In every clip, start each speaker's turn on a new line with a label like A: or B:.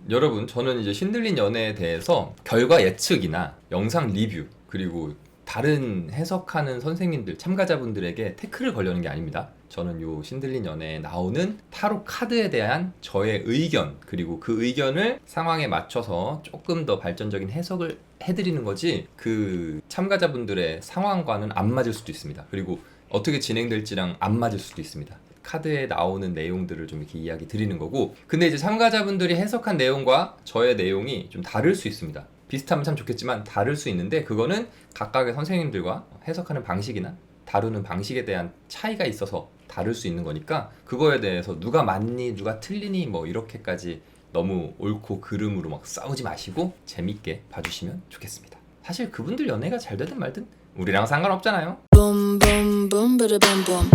A: 여러분, 저는 이제 신들린 연애에 대해서 결과 예측이나 영상 리뷰, 그리고 다른 해석하는 선생님들, 참가자분들에게 태클을 걸려는 게 아닙니다. 저는 요 신들린 연애에 나오는 타로 카드에 대한 저의 의견, 그리고 그 의견을 상황에 맞춰서 조금 더 발전적인 해석을 해드리는 거지, 그 참가자분들의 상황과는 안 맞을 수도 있습니다. 그리고 어떻게 진행될지랑 안 맞을 수도 있습니다. 카드에 나오는 내용들을 좀 이렇게 이야기 드리는 거고, 근데 이제 참가자분들이 해석한 내용과 저의 내용이 좀 다를 수 있습니다. 비슷하면 참 좋겠지만 다를 수 있는데, 그거는 각각의 선생님들과 해석하는 방식이나 다루는 방식에 대한 차이가 있어서 다를 수 있는 거니까, 그거에 대해서 누가 맞니 누가 틀리니 뭐 이렇게까지 너무 옳고 그름으로 막 싸우지 마시고 재밌게 봐주시면 좋겠습니다. 사실 그분들 연애가 잘 되든 말든 우리랑 상관없잖아요.
B: Boom boom boom bada boom boom.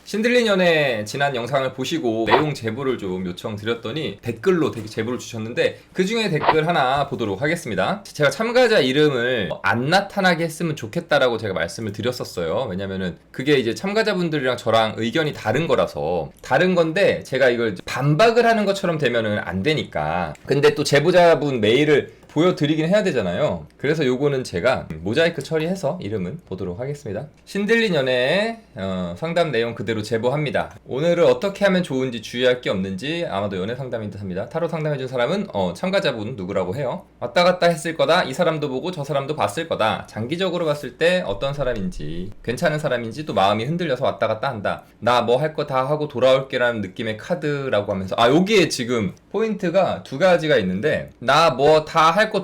A: 신들린 연애 지난 영상을 보시고 내용 제보를 좀 요청드렸더니 댓글로 되게 제보를 주셨는데, 그 중에 댓글 하나 보도록 하겠습니다. 제가 참가자 이름을 안 나타나게 했으면 좋겠다라고 제가 말씀을 드렸었어요. 왜냐면은 그게 이제 참가자분들이랑 저랑 의견이 다른 거라서, 다른 건데 제가 이걸 반박을 하는 것처럼 되면은 안 되니까. 근데 또 제보자분 메일을 보여드리긴 해야 되잖아요. 그래서 요거는 제가 모자이크 처리해서 이름은 보도록 하겠습니다. 신들린 연애의 상담 내용 그대로 제보합니다. 오늘은 어떻게 하면 좋은지, 주의할 게 없는지, 아마도 연애 상담인 듯 합니다. 타로 상담해준 사람은 참가자분 누구라고 해요. 왔다 갔다 했을 거다. 이 사람도 보고 저 사람도 봤을 거다. 장기적으로 봤을 때 어떤 사람인지, 괜찮은 사람인지, 또 마음이 흔들려서 왔다 갔다 한다. 나 뭐 할 거 다 하고 돌아올게라는 느낌의 카드라고 하면서, 여기에 지금 포인트가 두 가지가 있는데, 나 뭐 다 할 거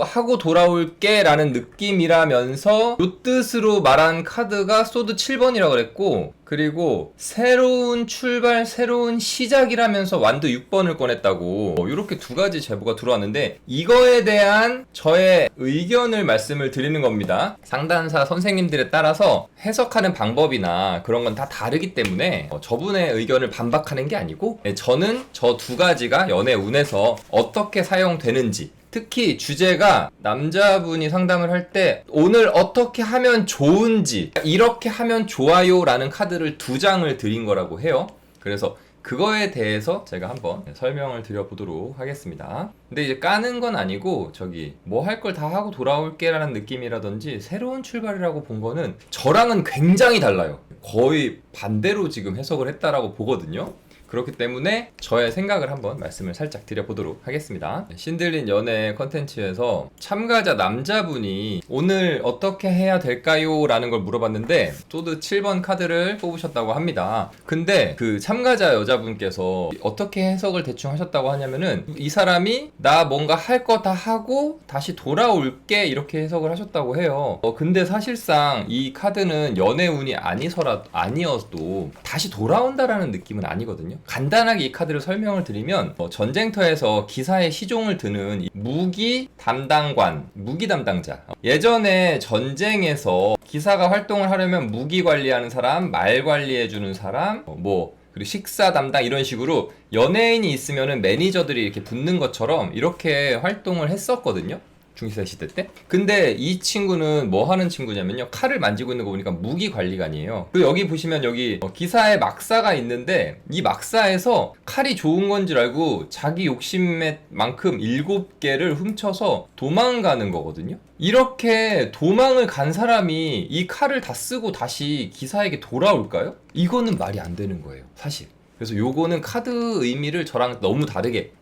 A: 하고 돌아올게 라는 느낌이라면서 요 뜻으로 말한 카드가 소드 7번이라고 그랬고, 그리고 새로운 출발, 새로운 시작이라면서 완드 6번을 꺼냈다고, 이렇게 두 가지 제보가 들어왔는데, 이거에 대한 저의 의견을 말씀을 드리는 겁니다. 상담사 선생님들에 따라서 해석하는 방법이나 그런 건 다 다르기 때문에 저분의 의견을 반박하는 게 아니고, 저는 저 두 가지가 연애 운에서 어떻게 사용되는지, 특히 주제가 남자분이 상담을 할 때 오늘 어떻게 하면 좋은지, 이렇게 하면 좋아요 라는 카드를 두 장을 드린 거라고 해요. 그래서 그거에 대해서 제가 한번 설명을 드려보도록 하겠습니다. 근데 이제 까는 건 아니고, 저기 뭐 할 걸 다 하고 돌아올게 라는 느낌이라든지 새로운 출발이라고 본 거는 저랑은 굉장히 달라요. 거의 반대로 지금 해석을 했다라고 보거든요. 그렇기 때문에 저의 생각을 한번 말씀을 살짝 드려보도록 하겠습니다. 신들린 연애 컨텐츠에서 참가자 남자분이 오늘 어떻게 해야 될까요? 라는 걸 물어봤는데, 소드 7번 카드를 뽑으셨다고 합니다. 근데 그 참가자 여자분께서 어떻게 해석을 대충 하셨다고 하냐면은, 이 사람이 나 뭔가 할 거 다 하고 다시 돌아올게 이렇게 해석을 하셨다고 해요. 근데 사실상 이 카드는 연애 운이 아니어도 다시 돌아온다라는 느낌은 아니거든요. 간단하게 이 카드를 설명을 드리면, 전쟁터에서 기사에 시종을 드는 무기 담당관, 무기 담당자, 예전에 전쟁에서 기사가 활동을 하려면 무기 관리하는 사람, 말 관리해주는 사람, 그리고 식사 담당, 이런 식으로 연예인이 있으면은 매니저들이 이렇게 붙는 것처럼 이렇게 활동을 했었거든요, 중시대 시대 때. 근데 이 친구는 뭐 하는 친구냐면요, 칼을 만지고 있는 거 보니까 무기 관리관이에요. 그리고 여기 보시면 여기 기사에 막사가 있는데, 이 막사에서 칼이 좋은 건 줄 알고 자기 욕심의 만큼 7개를 훔쳐서 도망가는 거거든요. 이렇게 도망을 간 사람이 이 칼을 다 쓰고 다시 기사에게 돌아올까요? 이거는 말이 안 되는 거예요, 사실. 그래서 요거는 카드 의미를 저랑 너무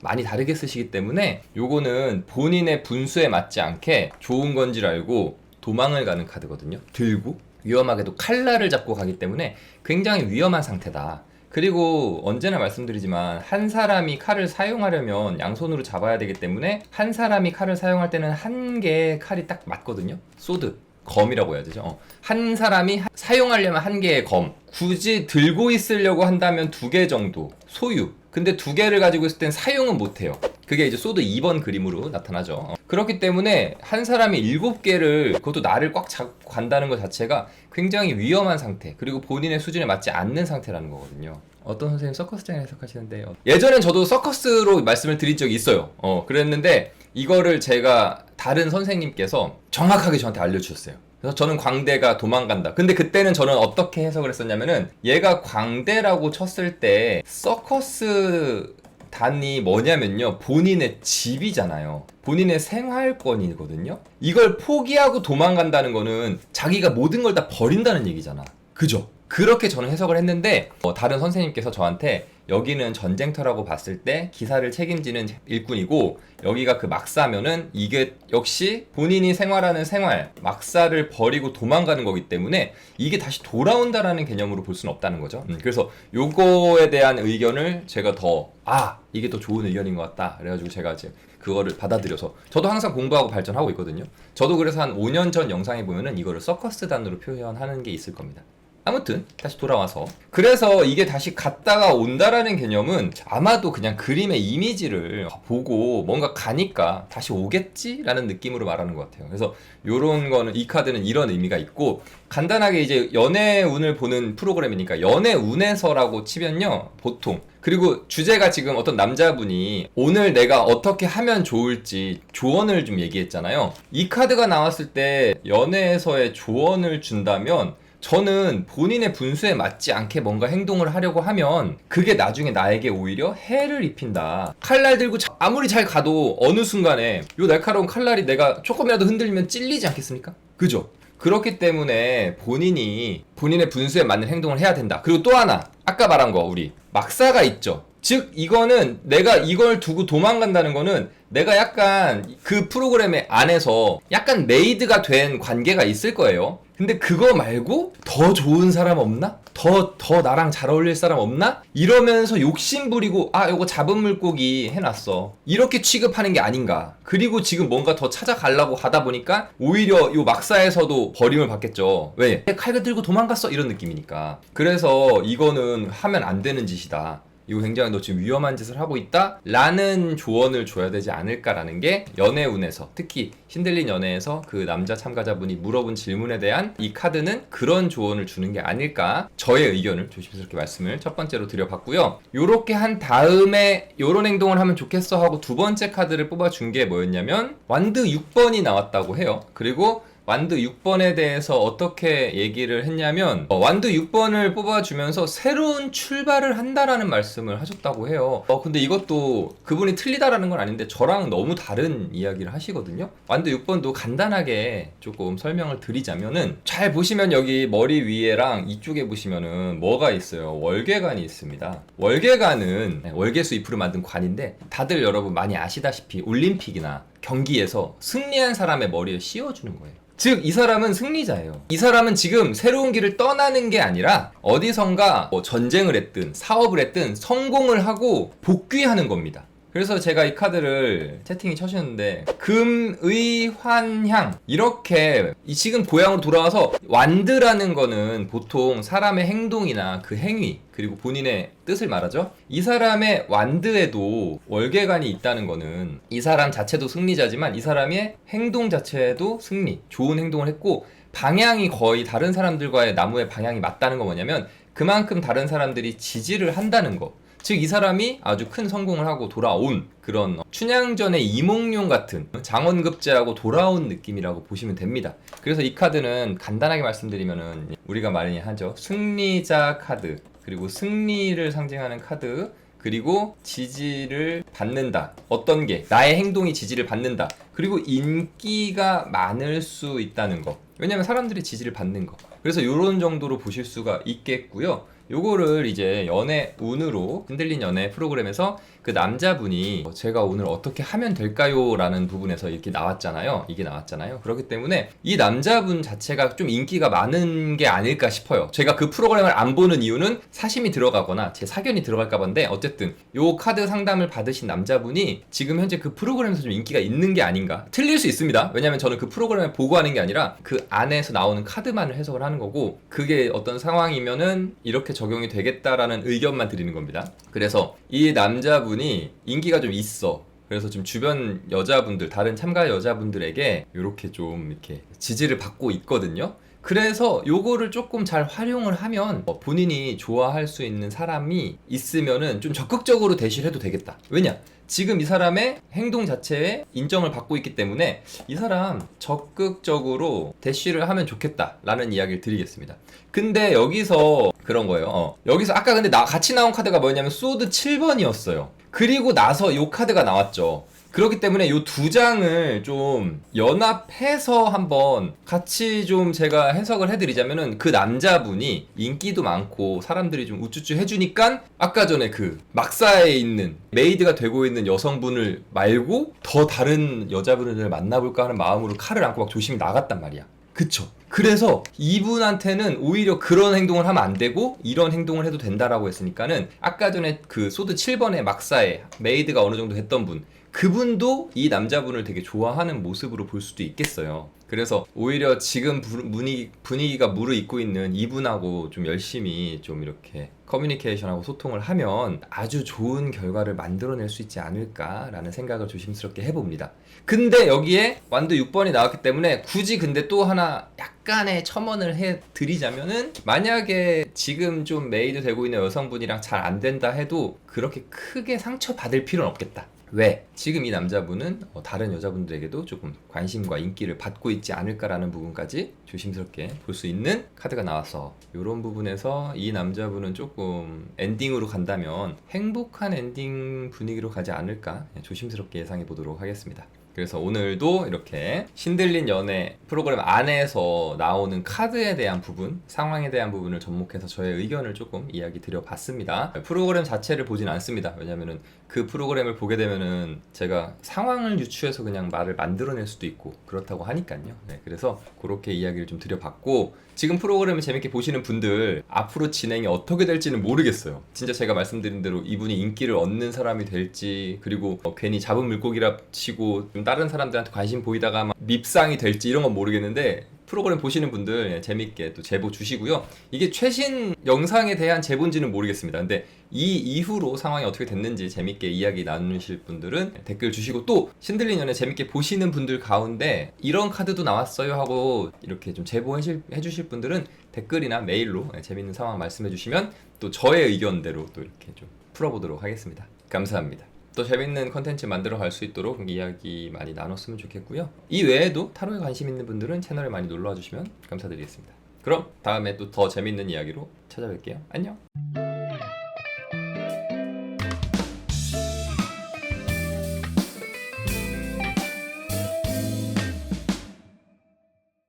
A: 많이 다르게 쓰시기 때문에, 요거는 본인의 분수에 맞지 않게 좋은 건지 알고 도망을 가는 카드거든요. 들고 위험하게도 칼날을 잡고 가기 때문에 굉장히 위험한 상태다. 그리고 언제나 말씀드리지만, 한 사람이 칼을 사용하려면 양손으로 잡아야 되기 때문에, 한 사람이 칼을 사용할 때는 한 개의 칼이 딱 맞거든요. 소드, 검이라고 해야 되죠. 한 사람이 사용하려면 한 개의 검, 굳이 들고 있으려고 한다면 2개 정도 소유. 근데 2개를 가지고 있을 땐 사용은 못해요. 그게 이제 소드 2번 그림으로 나타나죠. 그렇기 때문에 한 사람이 7개를, 그것도 나를 꽉 잡고 간다는 것 자체가 굉장히 위험한 상태, 그리고 본인의 수준에 맞지 않는 상태라는 거거든요. 어떤 선생님 서커스장에 해석하시는데, 예전엔 저도 서커스로 말씀을 드린 적이 있어요. 그랬는데 이거를 제가 다른 선생님께서 정확하게 저한테 알려주셨어요. 그래서 저는 광대가 도망간다. 근데 그때는 저는 어떻게 해석을 했었냐면은, 얘가 광대라고 쳤을 때 서커스 단이 뭐냐면요, 본인의 집이잖아요. 본인의 생활권이거든요. 이걸 포기하고 도망간다는 거는 자기가 모든 걸 다 버린다는 얘기잖아. 그죠? 그렇게 저는 해석을 했는데 다른 선생님께서 저한테 여기는 전쟁터라고 봤을 때 기사를 책임지는 일꾼이고 여기가 그 막사면은 이게 역시 본인이 생활하는 생활, 막사를 버리고 도망가는 거기 때문에 이게 다시 돌아온다라는 개념으로 볼 수는 없다는 거죠. 그래서 요거에 대한 의견을 제가 이게 더 좋은 의견인 것 같다 그래가지고 제가 이제 그거를 받아들여서 저도 항상 공부하고 발전하고 있거든요. 저도 그래서 한 5년 전 영상에 보면은 이거를 서커스 단으로 표현하는 게 있을 겁니다. 아무튼 다시 돌아와서, 그래서 이게 다시 갔다가 온다라는 개념은 아마도 그냥 그림의 이미지를 보고 뭔가 가니까 다시 오겠지라는 느낌으로 말하는 것 같아요. 그래서 요런 거는, 이 카드는 이런 의미가 있고, 간단하게 이제 연애운을 보는 프로그램이니까 연애운에서라고 치면요, 보통, 그리고 주제가 지금 어떤 남자분이 오늘 내가 어떻게 하면 좋을지 조언을 좀 얘기했잖아요. 이 카드가 나왔을 때 연애에서의 조언을 준다면 저는 본인의 분수에 맞지 않게 뭔가 행동을 하려고 하면 그게 나중에 나에게 오히려 해를 입힌다. 칼날 들고 아무리 잘 가도 어느 순간에 요 날카로운 칼날이 내가 조금이라도 흔들리면 찔리지 않겠습니까? 그죠? 그렇기 때문에 본인이 본인의 분수에 맞는 행동을 해야 된다. 그리고 또 하나, 아까 말한 거, 우리 막사가 있죠. 즉 이거는 내가 이걸 두고 도망간다는 거는 내가 약간 그 프로그램의 안에서 약간 메이드가 된 관계가 있을 거예요. 근데 그거 말고 더 좋은 사람 없나? 더 나랑 잘 어울릴 사람 없나? 이러면서 욕심 부리고 요거 잡은 물고기 해놨어, 이렇게 취급하는 게 아닌가. 그리고 지금 뭔가 더 찾아가려고 하다 보니까 오히려 요 막사에서도 버림을 받겠죠. 왜? 칼을 들고 도망갔어, 이런 느낌이니까. 그래서 이거는 하면 안 되는 짓이다. 이거 굉장히 너 지금 위험한 짓을 하고 있다 라는 조언을 줘야 되지 않을까라는 게 연애운에서, 특히 신들린 연애에서 그 남자 참가자분이 물어본 질문에 대한 이 카드는 그런 조언을 주는 게 아닐까, 저의 의견을 조심스럽게 말씀을 첫 번째로 드려봤고요. 요렇게 한 다음에 요런 행동을 하면 좋겠어 하고 두 번째 카드를 뽑아준 게 뭐였냐면 완드 6번이 나왔다고 해요. 그리고 완드 6번에 대해서 어떻게 얘기를 했냐면 완드 6번을 뽑아주면서 새로운 출발을 한다라는 말씀을 하셨다고 해요. 근데 이것도 그분이 틀리다라는 건 아닌데 저랑 너무 다른 이야기를 하시거든요. 완드 6번도 간단하게 조금 설명을 드리자면은, 잘 보시면 여기 머리 위에랑 이쪽에 보시면은 뭐가 있어요? 월계관이 있습니다. 월계관은 월계수 2% 만든 관인데 다들 여러분 많이 아시다시피 올림픽이나 경기에서 승리한 사람의 머리에 씌워주는 거예요. 즉 이 사람은 승리자예요. 이 사람은 지금 새로운 길을 떠나는 게 아니라 어디선가 전쟁을 했든 사업을 했든 성공을 하고 복귀하는 겁니다. 그래서 제가 이 카드를 채팅이 쳐주셨는데, 금의환향, 이렇게 지금 고향으로 돌아와서, 완드라는 거는 보통 사람의 행동이나 그 행위 그리고 본인의 뜻을 말하죠. 이 사람의 완드에도 월계관이 있다는 거는 이 사람 자체도 승리자지만 이 사람의 행동 자체도 승리, 좋은 행동을 했고 방향이 거의 다른 사람들과의 나무의 방향이 맞다는 거 뭐냐면 그만큼 다른 사람들이 지지를 한다는 거. 즉 이 사람이 아주 큰 성공을 하고 돌아온 그런 춘향전의 이몽룡 같은 장원급제하고 돌아온 느낌이라고 보시면 됩니다. 그래서 이 카드는 간단하게 말씀드리면은 우리가 많이 하죠. 승리자 카드, 그리고 승리를 상징하는 카드, 그리고 지지를 받는다. 어떤 게? 나의 행동이 지지를 받는다. 그리고 인기가 많을 수 있다는 거. 왜냐면 사람들이 지지를 받는 거. 그래서 이런 정도로 보실 수가 있겠고요. 요거를 이제 연애운으로, 흔들린 연애 프로그램에서 그 남자분이 제가 오늘 어떻게 하면 될까요? 라는 부분에서 이렇게 나왔잖아요. 이게 나왔잖아요. 그렇기 때문에 이 남자분 자체가 좀 인기가 많은 게 아닐까 싶어요. 제가 그 프로그램을 안 보는 이유는 사심이 들어가거나 제 사견이 들어갈까 봐인데, 어쨌든 요 카드 상담을 받으신 남자분이 지금 현재 그 프로그램에서 좀 인기가 있는 게 아닌가. 틀릴 수 있습니다. 왜냐면 저는 그 프로그램을 보고 하는 게 아니라 그 안에서 나오는 카드만을 해석을 하는 거고, 그게 어떤 상황이면은 이렇게 적용이 되겠다라는 의견만 드리는 겁니다. 그래서 이 남자분이 인기가 좀 있어. 그래서 지금 주변 여자분들, 다른 참가 여자분들에게 이렇게 좀 이렇게 지지를 받고 있거든요. 그래서 요거를 조금 잘 활용을 하면 본인이 좋아할 수 있는 사람이 있으면은 좀 적극적으로 대시를 해도 되겠다. 왜냐? 지금 이 사람의 행동 자체에 인정을 받고 있기 때문에 이 사람 적극적으로 대시를 하면 좋겠다라는 이야기를 드리겠습니다. 근데 여기서 그런 거예요. 여기서 아까 근데 같이 나온 카드가 뭐냐면 소드 7번이었어요. 그리고 나서 요 카드가 나왔죠. 그렇기 때문에 요 두 장을 좀 연합해서 한번 같이 좀 제가 해석을 해드리자면은, 그 남자분이 인기도 많고 사람들이 좀 우쭈쭈 해주니까 아까 전에 그 막사에 있는 메이드가 되고 있는 여성분을 말고 더 다른 여자분을 만나볼까 하는 마음으로 칼을 안고 막 조심히 나갔단 말이야. 그쵸? 그래서 이분한테는 오히려 그런 행동을 하면 안 되고 이런 행동을 해도 된다라고 했으니까는, 아까 전에 그 소드 7번의 막사에 메이드가 어느 정도 했던 분, 그분도 이 남자분을 되게 좋아하는 모습으로 볼 수도 있겠어요. 그래서 오히려 지금 분위기가 무르익고 있는 이분하고 좀 열심히 좀 이렇게 커뮤니케이션하고 소통을 하면 아주 좋은 결과를 만들어낼 수 있지 않을까라는 생각을 조심스럽게 해봅니다. 근데 여기에 완두 6번이 나왔기 때문에 굳이 근데 또 하나 약간의 첨언을 해드리자면은, 만약에 지금 좀 메이드 되고 있는 여성분이랑 잘 안 된다 해도 그렇게 크게 상처받을 필요는 없겠다. 왜? 지금 이 남자분은 다른 여자분들에게도 조금 관심과 인기를 받고 있지 않을까라는 부분까지 조심스럽게 볼 수 있는 카드가 나와서, 이런 부분에서 이 남자분은 조금 엔딩으로 간다면 행복한 엔딩 분위기로 가지 않을까 조심스럽게 예상해 보도록 하겠습니다. 그래서 오늘도 이렇게 신들린 연애 프로그램 안에서 나오는 카드에 대한 부분, 상황에 대한 부분을 접목해서 저의 의견을 조금 이야기 드려봤습니다. 프로그램 자체를 보진 않습니다. 왜냐면은 그 프로그램을 보게 되면은 제가 상황을 유추해서 그냥 말을 만들어낼 수도 있고 그렇다고 하니까요. 네, 그래서 그렇게 이야기를 좀 드려봤고, 지금 프로그램을 재밌게 보시는 분들 앞으로 진행이 어떻게 될지는 모르겠어요. 진짜 제가 말씀드린 대로 이분이 인기를 얻는 사람이 될지, 그리고 괜히 잡은 물고기라 치고 좀 다른 사람들한테 관심 보이다가 막 밉상이 될지 이런 건 모르겠는데, 프로그램 보시는 분들 재밌게 또 제보 주시고요. 이게 최신 영상에 대한 제보인지는 모르겠습니다. 근데 이 이후로 상황이 어떻게 됐는지 재밌게 이야기 나누실 분들은 댓글 주시고, 또 신들린 연애 재밌게 보시는 분들 가운데 이런 카드도 나왔어요 하고 이렇게 좀 제보해 주실 분들은 댓글이나 메일로 재밌는 상황 말씀해 주시면 또 저의 의견대로 또 이렇게 좀 풀어보도록 하겠습니다. 감사합니다. 또 재밌는 컨텐츠 만들어 갈 수 있도록 이야기 많이 나눴으면 좋겠고요. 이 외에도 타로에 관심 있는 분들은 채널에 많이 놀러와 주시면 감사드리겠습니다. 그럼 다음에 또 더 재밌는 이야기로 찾아뵐게요. 안녕.